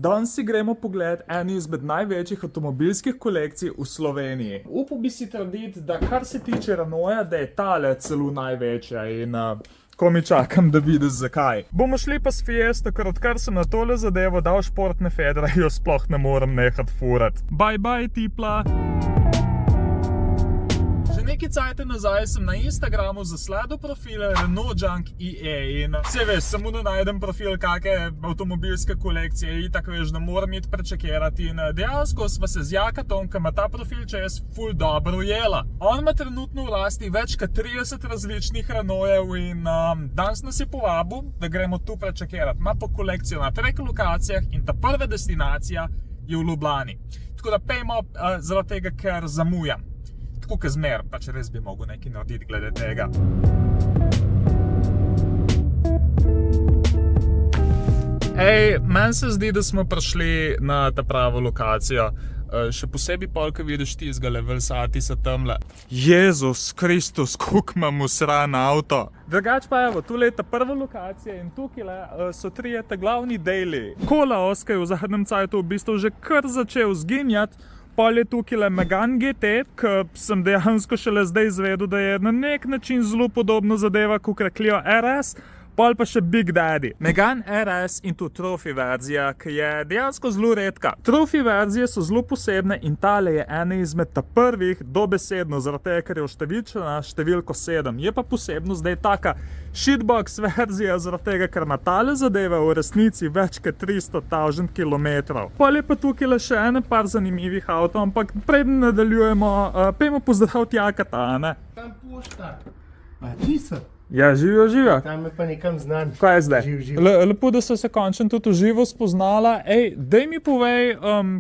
Danes si gremo pogled eni izmed največjih avtomobilskih kolekcij v Sloveniji. Upal bi si trditi, da kar se tiče Renaulta, da je tale celo največja in ko mi čakam, da vidiš zakaj. Bomo šli pa s Fiesto, ker odkar sem na tole zadevo dal športne fedre, jo sploh ne morem nehat furat. Bye bye tipla! Nekaj cajta nazaj sem na Instagramu zasledil profile Renault Junk EA in se veš, samo da najdem profil kakšne avtomobilske kolekcije in tako veš, da moram iti prečekirati in dejansko sva se z Jakatom, ki ima ta profil čez, ful dobro ujela. On ima trenutno v lasti več kot 30 različnih Renaultjev in danes nas je povabil, da gremo tu prečekirati. Ima pa kolekcijo na 3 lokacijah in ta prva destinacija je v Ljubljani. Tako da pejmo zaradi tega, ker zamujam. Tako kot zmer, pač res bi mogel nekaj narediti glede tega. Meni se zdi, da smo prišli na ta pravo lokacijo. Še posebej pol, ko vidiš tistega Velsatisa tamle. Jezus Kristus, koliko imam usran avto. Drugač pa evo, tule je ta prva lokacija in tukaj so 3 glavni deli. Kola Oskar je v zadnjem cajtu v bistvu že kar začel zginjati. Pol je tukaj Megane GT, ki sem dejansko šele zdaj izvedel, da je na nek način zelo podobna zadeva kot Clio RS, pol pa še Big Daddy. Megane RS in tu Trophy verzija, ki je dejansko zelo redka. Trophy verzije so zelo posebne in tale je ena izmed ta prvih dobesedno, zaradi tega, ker je oštevilčena številko 7. Je pa posebno zdaj taka shitbox verzija, zaradi tega, ker ima tale zadeve v resnici več kot 300.000 km. Pol je pa tukaj še ene par zanimivih avtov, ampak preden nadaljujemo, pejmo pozdraviti Jakata, ne? Tam pošta. A ti so? Ja, živijo. Tam je pa nekam znan. Kaj je zdaj? Živ. Lepo, da so se končno tudi v živo spoznala. Daj mi povej,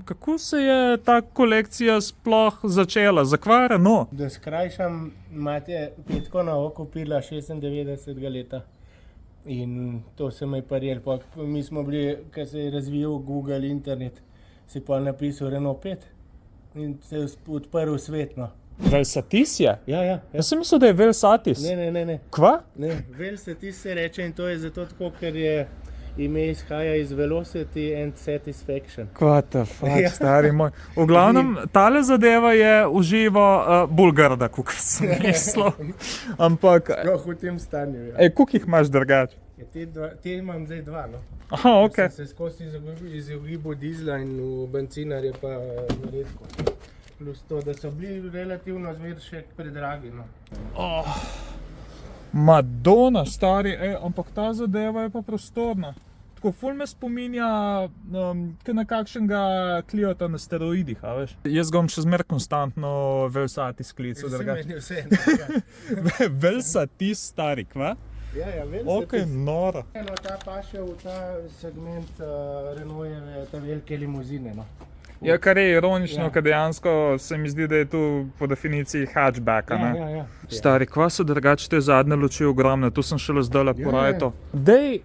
kako se je ta kolekcija sploh začela? Zakaj Renault? Da skrajšam, imate Petko na oko kupila 96 leta. In to se mi je parjel. Mi smo bili, ko se je razvijal Google internet, si pa napisal Renault 5 in se je odprl svet, no. Velsatis je? Ja. Jaz sem mislil, da je Velsatis. Ne. Kva? Ne, Velsatis se reče in to je zato tako, ker je ime izhaja iz Velocity and Satisfaction. What the fuck, stari moj. V glavnem, tale zadeva je v živo bolj grda, kot sem mislil. Ampak, Sploh v tem stanju, ja. koliko jih imaš drugač? Te imam zdaj 2, no. Aha, ok. Sem se skozi izogibal dizla in v bencinarje pa redko. Plus to, da so bili relativno zmer še predragi, no. Madonna, stari, ampak ta zadeva je pa prostorna. Tako ful me spominja na kakšnega Cliota na steroidih, a veš? Jaz ga bom še zmer konstantno Velsatis klical, drugače. Vse meni vse. Velsatis, stari, kva? Ja, Velsatis. Ok, noro. Ta paše v ta segment Renaultjeve, ta velike limuzine, no. Ja, kar je ironično, Ja. ker dejansko se mi zdi, da je tu po definiciji hatchbacka, ne? Ja. Stari, kva so drugače te zadnje luči ogromne, tu sem šele zdaj po rajto. Dej,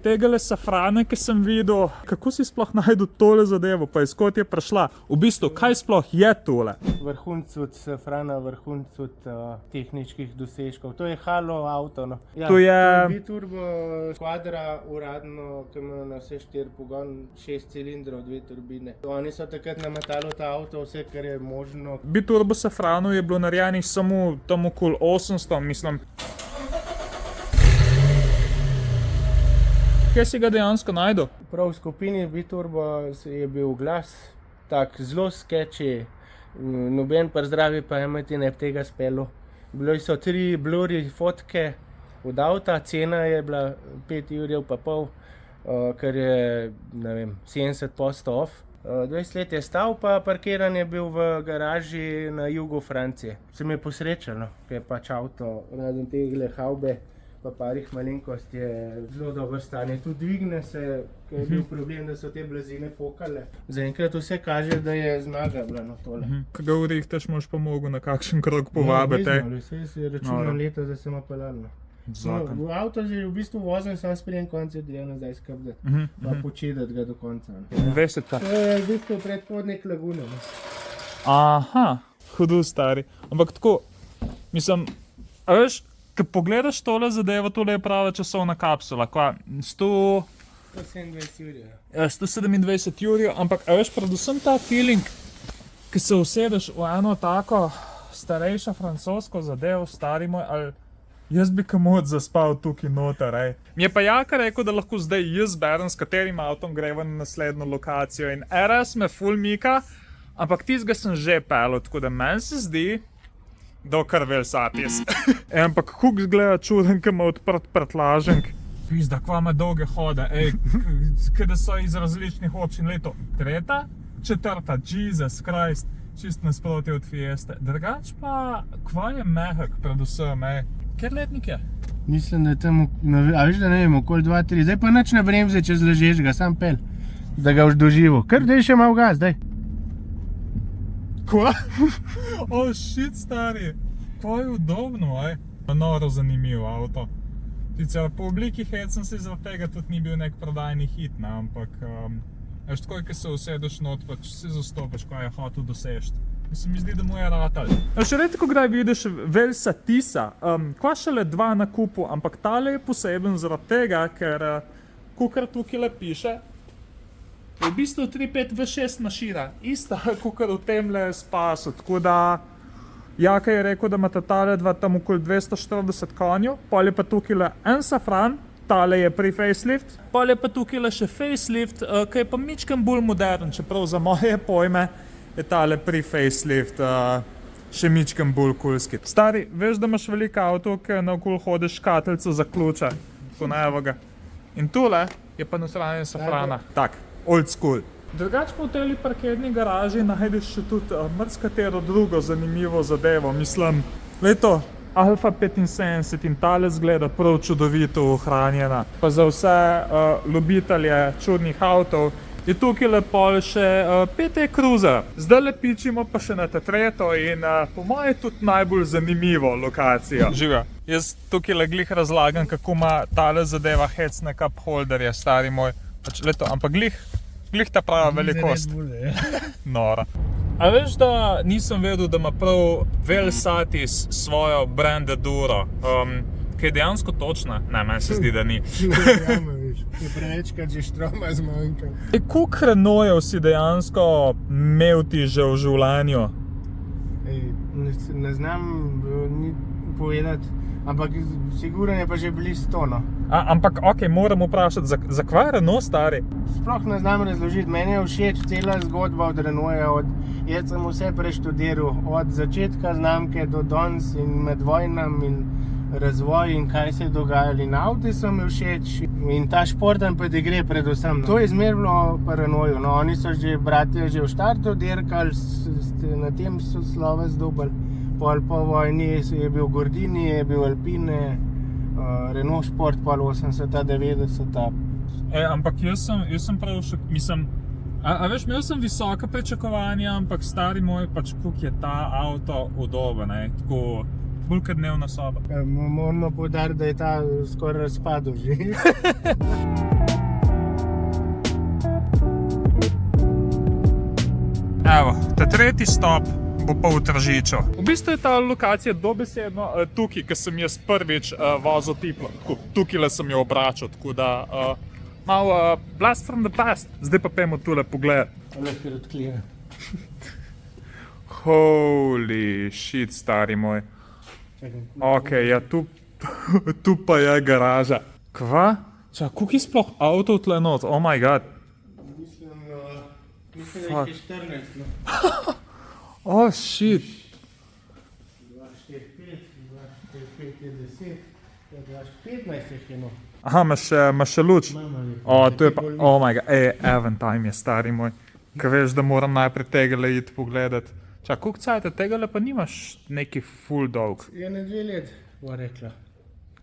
tegale safrane, ki sem videl, kako si sploh najdel tole zadevo, pa iz kod je prišla? V bistvu, kaj sploh je tole? Vrhunc od safrana, vrhunc od tehničkih dosežkov. To je halo avto, no. Ja, To je biturbo kvadra uradno, ki ima na vse 4 pogon, 6 cilindrov, 2 turbine. Oni so takrat nametali ta avto vse, kar je možno. biturbo safranov je bilo narejenih samo tam okoli 800, mislim. Kje si ga dejansko najdel? Prav v skupini Biturbo je bil glas tak zelo sketchy, noben pa zdravi pa imeti ne tega spelo. Bili so 3 blurry fotke od avta, cena je bila 5,5 €, kar je, ne vem, 70% off. 20 let je stal, pa parkiran je bil v garaži na jugu Francije. Se mi je posrečalo, ker je pač avto, razen tegle havbe, pa parih malenkost je zelo dobro stanje. Tudi dvigne se, ker je bil problem, da so te blazine pokale. Zaenkrat vse kaže, da je zmaga bila na tole. Ko ga urihtaš, moš pa mogo na kakšen krog povabiti. Vse si računam leto, da sem apelal. V avto že v bistvu vozim, sam sprejem konce dela nazaj skrbeti. Pa počedati ga do konca. Veš ta. To je v bistvu predhodnik lagune. Aha, hudo stari. Ampak tako, mislim, a veš, ko pogledaš tole zadevo, tole je prava časovna kapsula. 100 127 ur. 127 ur, ampak a veš, predvsem ta feeling, ki se usedeš v eno tako starejšo francosko zadevo, stari moj, ali jaz bi kamot zaspal tukaj noter, ej. Mi je pa Jaka rekel, da lahko zdaj jaz berem, s katerim avtom greva na naslednjo lokacijo in RS me ful mika, ampak tistega sem že pelil, tako da meni se zdi, dokar Velsatis. Ampak kuk zgleda čuden, ki ima odprt prtlaženk. Pizda, kva ima dolge hode, ej, kada so iz različnih občin leto. Tretja, četrta, Jesus Christ, čist nasproti od Fieste. Drugač pa, kva je mehak predvsem, ej. Ker letnik je? Mislim, da je tam, a veš, da ne vem, okoli 2-3, zdaj pa nič na bremze, če zležeš ga, sam pel, da ga už doživo. Kar daj še malo gas, daj. Kva? Oh shit, stari. Kva je udobno, ej. Noro zanimiv avto. Sicer po obliki hecam se zaradi tega tudi ni bil nek prodajni hit, ne, ampak veš, takoj, ko se usedeš not, pač se zastopiš, kaj je hotel dosežiti. In se mi zdi, da mu je ratal. Še redko kdaj vidiš Velsatisa, kva šele 2 na kupu, ampak tale je poseben zaradi tega, ker kukar tukaj piše, je v bistvu 3.5 V6 mašina, ista kukar v temle spasu, tako da Jaka je rekel, da imata tale dva tam okoli 240 konjev, pol je pa tukaj en safran, tale je pri facelift, pol je pa tukaj še facelift, ki je pa mičken bolj modern, čeprav za moje pojme je tale pri facelift še mičken bolj kulski. Stari, veš, da imaš veliko avto, ki naokoli hodiš škatlico za ključe, tako na evo ga. In tule je pa nosranje safrana, tak, old school. Drugač pa v tej parkirni garaži najdeš še tudi marsikatero drugo zanimivo zadevo. Mislim, leto Alfa 75 in tale zgleda prav čudovito ohranjena. Pa za vse ljubitelje čudnih avtov je tukaj lepo še PT Cruiser. Zdaj le pičimo pa še na T3 in po moje tudi najbolj zanimivo lokacijo. Živa, jaz tukaj le glih razlagam, kako ima tale zadeva hecne cup holderje, stari moj. Pač leto, ampak glih ta prava velikost. Nora. A veš, da nisem vedel, da ima prav Velsatis svojo brandeduro, ki je dejansko točna? Ne, meni se zdi, da ni. Je prevečkrat že štroma zmanjka. Koliko Renaultov si dejansko imel ti že v življenju? Ne znam ni povedati, ampak sigurno je pa že bili 100, no. Ampak, okej, moram vprašati, za kva je Renault, stari? Sploh ne znam razložiti, meni je všeč cela zgodba od Renaulta, jaz sem vse preštudiral, od začetka znamke do danes in med vojnami in razvoj in kaj se je dogajalo in avti so mi všeč in ta športen pedigre predvsem. To je zmer bilo pa Renaultu, no, oni so že, bratje, že v štartu dirkali, na tem so sloves dobili. Pol po vojni je bil Gordini, je bil Alpine, Renault Sport, pol 80-ta, 90-ta. Ampak jaz sem prav mislim, a veš, imel sem visoka pričakovanja, ampak stari moj, pač koliko je ta avto udoben, tako bolj kot dnevna soba. Moramo poudariti, da je ta skoraj razpadel že. Evo, ta tretji stop bo pa v Tržiču. V bistvu je ta lokacija dobesedno tukaj, ko sem jaz prvič vozil tiplo. Tukaj sem jo obračal, tako da malo blast from the past. Zdaj pa pojmo tule pogled. Lekar odklije. Holy shit, stari moj. Okej, ja, tu pa je garaža. Kva? Čak, koliko je sploh avtov tle not? Oh my god. Mislim, da jih je 14, no. Oh shit. 2, 4, 5, 2, 4, 5 je 10, 2, 15 jih je, no. Aha, imaš še luč? To je pa, oh my god, Aventime je, stari moj. Ko veš, da moram najprej tegale iti pogledat. Čak, koliko cajta tegale pa nimaš neki full dolg? Je na 2 let, bo rekla.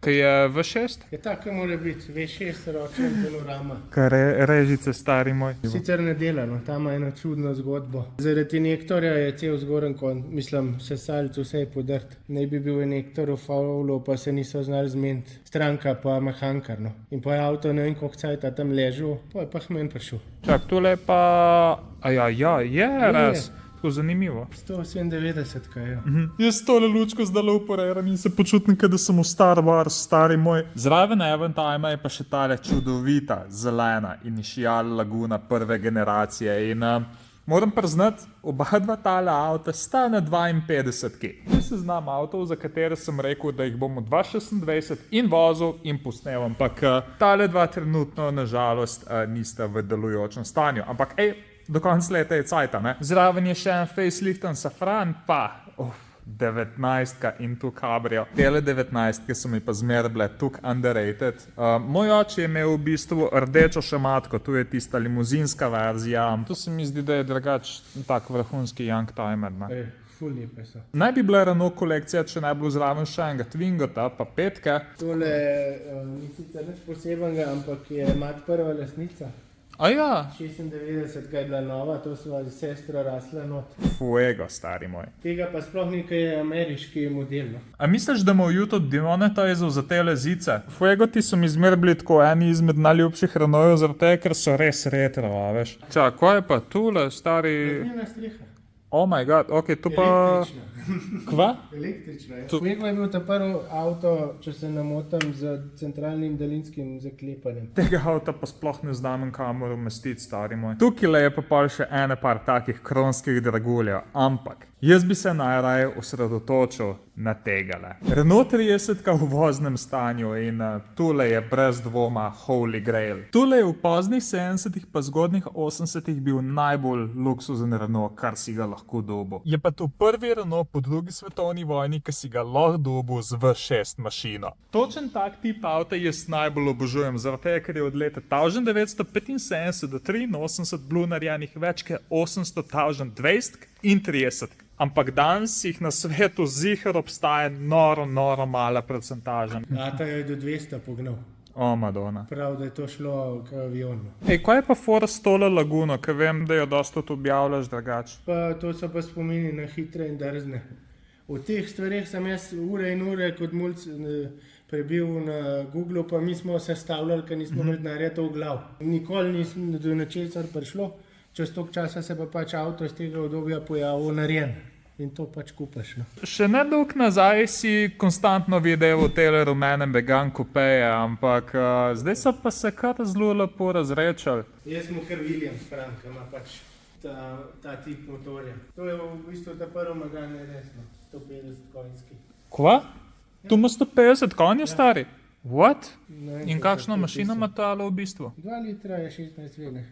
Kaj je V6? Je tako mora biti, V6 ročen panorama. Kaj režice, stari moj. Sicer ne dela, no, tam ima eno čudno zgodbo. Zaradi injektorja je cel zgoren kon, mislim, sesalc vse je podrt. Naj bi bil injektor v faulu, pa se niso znali zmeniti. Stranka pa mehankar, no. In pa je avto ne vem koliko cajta tam ležal, pa je pa hmen prišel. Čak, tole pa... je res. Tako zanimivo. 197, kaj je. Jaz tole lučko zdaj uporabljam in se počutim, da sem v Star Wars, stari moj. Zraven Avantima je pa še tale čudovita, zelena Initial Laguna prve generacije in moram priznati, oba dva tale avta sta na 52. Jaz se znam avtov, za katere sem rekel, da jih bomo 2026 in vozil in posnel, ampak tale dva trenutno nažalost nista v delujočem stanju. Ampak do konca leta je cajta, ne? Zraven je še en faceliften safran, pa 19 in tu kabrio. Tele 19 so mi pa zmer bile tuk underrated. Moj oče je imel v bistvu rdečo šamatko, tu je tista limuzinska verzija. Tu se mi zdi, da je drugač tak vrhunski youngtimer. Ful lepe so. Naj bi bila Renault kolekcija, če ne bi bilo zraven še enega Twingota, pa petke. Tole ni sicer nič posebenega, ampak je mat prva lasnica. A ja. 96 je bila nova, to sva z sestro rasla not. Fuego, stari moj. Tega pa sploh nekaj je ameriški model. No. A misliš, da mu YouTube demonetizal za te zice? Fuego ti so mi zmer bili tako eni izmed najljubših Renaultov, zaradi tega, ker so res retro, a veš. Čak, kaj je pa tule, stari... Njena streha. Oh my god, ok, tu pa... Električna. Kva? Električna, ja. Fuego je bil ta prvi avto, če se ne motim, z centralnim daljinskim zaklepanjem. Tega avta pa sploh ne znam kamor umestiti, stari moj. Tukaj je pa pol še ene par takih kronskih draguljev, ampak jaz bi se najraje osredotočil na tegale. Renault 30 v voznem stanju in tule je brez dvoma Holy Grail. Tule je v poznih 70-ih pa zgodnjih 80-ih bil najbolj luksuzen Renault, kar si ga lahko dobil. Je pa to prvi Renault po drugi svetovni vojni, ki si ga lahko dobil z V6 mašino. Točen tak tip avta jaz najbolj obožujem, zaradi tega, ker je od leta 1975 do 83 bilo narejenih več kot 800 20 in 30. Ampak danes jih na svetu ziher obstaja noro mala procentaža. Ata je do 200 pognal. O, Madonna. Prav, da je to šlo k avionu. Kaj je pa fora s tole laguno, ker vem, da jo dosta tudi objavljaš drugače? Pa to so pa spomini na hitre in drzne. O teh stvareh sem jaz ure in ure kot mulc prebil na Googlu, pa mi smo sestavljali, ker nismo imeli denarja to v glav. Nikoli nisem do nečesar prišlo, čez toliko časa se pa pač avto iz tega obdobja pojavil narejen. In to pač kupaš. No. Še nedolgo nazaj si konstantno videl v tele rumenem Megane Coupeje, ampak zdaj so pa se kar zelo lepo razrečali. Jaz sem kar Williams Frank, ima pač ta tip motorja. To je v bistvu ta prvi Megane resno, 150 konjski. Kva? Tu ima 150 konjev, stari? What? In kakšno mašino ima tale v bistvu? 2 litra je 16 vene.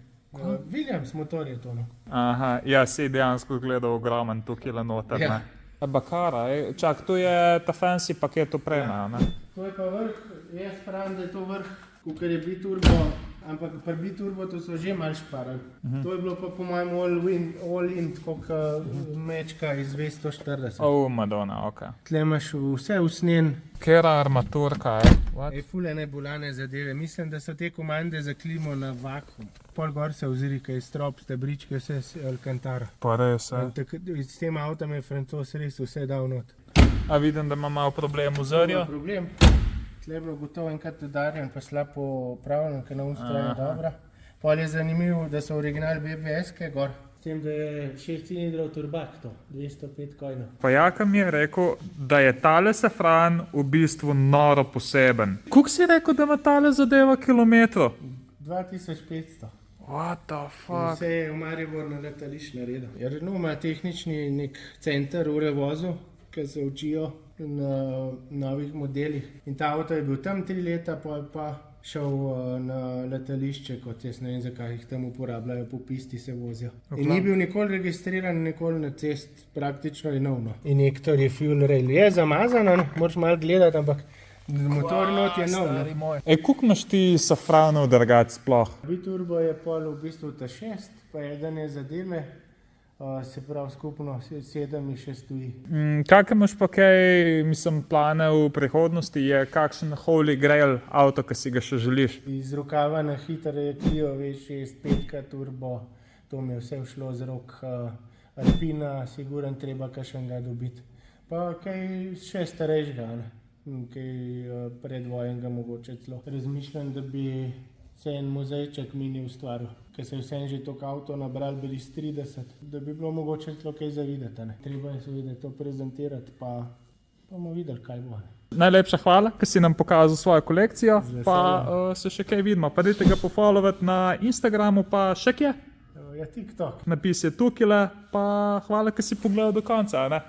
Williams motor je to. No. Aha, ja, si dejansko gledal ogromen tukaj le noter. Ja. Bakara, čak, tu je ta fancy paket oprema, ne? To je pa vrh, jaz pravim, da je to vrh, kukor je biturbo, ampak pri biturbo to so že malo šparali. To je bilo pa po mojem all-in, tako mečka iz 240. Oh, Madonna, ok. Tle imaš vse usnjen. Kera armaturka, fule nebolane zadeve. Mislim, da so te komande za klimo na vakuum. Pol gor se oziri, kaj je strop, stebričke, vse Alcantara. Pa res, S tem avtom je Francoz res vse dal not. A vidim, da ima malo problem v zrju? Problem. Tle je bilo gotovo enkrat udarjen, pa slabo upravljen, ker na strani dobra. Pol je zanimivo, da so original BBS-ke gor. S tem, da je 6 cilindrov turbak to, 205 konjev. Pa Jaka mi je rekel, da je tale safran v bistvu noro poseben. Koliko si rekel, da ima tale zadeva kilometrov? 2500. What the fuck? Vse je v Maribor na letališč naredil. Renault ima tehnični nek center v revozu, ki se učijo na novih modelih. In ta avto je bil tam 3 leta, pa šel na letališče, kot jaz ne vem, zakaj jih tam uporabljajo, po pisti se vozijo. In ni bil nikoli registriran, nikoli na cest, praktično je nov. Injektor je fuel rail. Je zamazan, moraš malo gledati, ampak motor not je nov. Koliko imaš ti safranov drgač sploh? Biturbo je pol v bistvu ta 6, pa eden je za dime. Se pravi, skupno 7 mi še stoji. Kakšne imaš pa kaj, plane v prihodnosti? Je kakšen Holy Grail avto, ki si ga še želiš? Iz rokava na hitro je Clio V6, 5 turbo, to mi je vse všlo z rok. Alpina, siguran treba kakšnega dobiti. Pa kaj še starejšega, kaj predvojenega mogoče celo. Razmišljam, da bi se je en muzejček mini ustvaril, ker se je vsem že toliko avto nabral, bili s 30, da bi bilo mogoče celo kaj za videti. Ne. Treba je seveda to prezentirati, pa bomo videli, kaj bo. Najlepša hvala, ker si nam pokazal svojo kolekcijo, veseljem. pa se še kaj vidimo. Pa dajte ga pofollowati na Instagramu, pa še kje. Ja, TikTok. Napis je tukaj, pa hvala, ker si pogledal do konca. Ne?